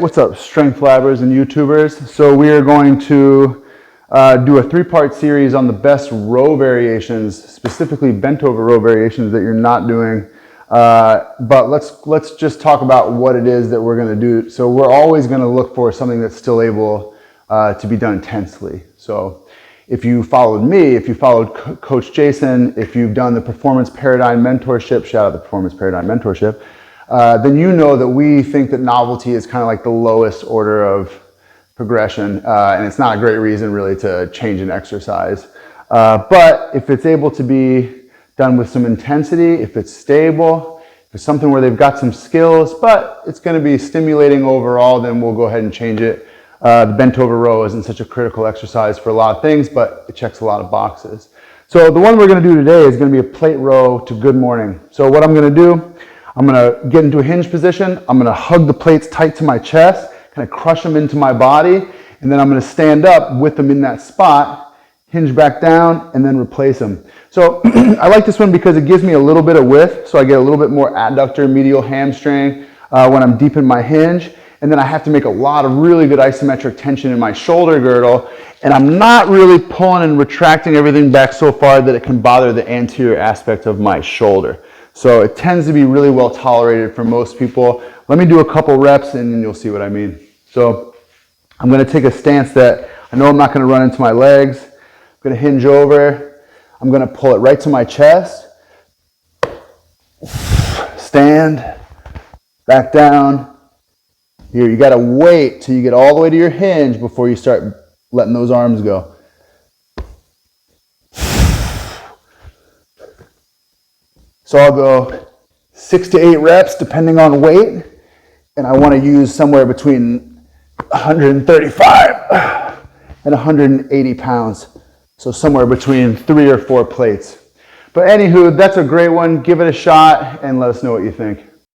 what's up, Strength Labbers and YouTubers? So we are going to do a 3-part series on the best row variations, specifically bent over row variations that you're not doing. But let's just talk about what it is that we're going to do. So we're always going to look for something that's still able to be done intensely. So if you followed me, if you followed Coach Jason, if you've done the Performance Paradigm Mentorship, shout out the Performance Paradigm Mentorship, then you know that we think that novelty is kind of like the lowest order of progression, and it's not a great reason really to change an exercise. But if it's able to be done with some intensity, if it's stable, if it's something where they've got some skills, but it's going to be stimulating overall, then we'll go ahead and change it. The bent over row isn't such a critical exercise for a lot of things, but it checks a lot of boxes. So the one we're going to do today is going to be a plate row to good morning. So what I'm going to do, I'm going to get into a hinge position. I'm going to hug the plates tight to my chest, kind of crush them into my body, and then I'm going to stand up with them in that spot, hinge back down, and then replace them. So I like this one because it gives me a little bit of width, so I get a little bit more adductor medial hamstring when I'm deep in my hinge, and then I have to make a lot of really good isometric tension in my shoulder girdle, and I'm not really pulling and retracting everything back so far that it can bother the anterior aspect of my shoulder. So it tends to be really well tolerated for most people. Let me do a couple reps and then you'll see what I mean. So I'm going to take a stance that I know I'm not going to run into my legs. I'm going to hinge over. I'm going to pull it right to my chest. Stand. Back down. Here, you got to wait till you get all the way to your hinge before you start letting those arms go. So I'll go 6 to 8 reps depending on weight, and I want to use somewhere between 135 and 180 pounds. So somewhere between 3 or 4 plates. But anywho, that's a great one. Give it a shot and let us know what you think.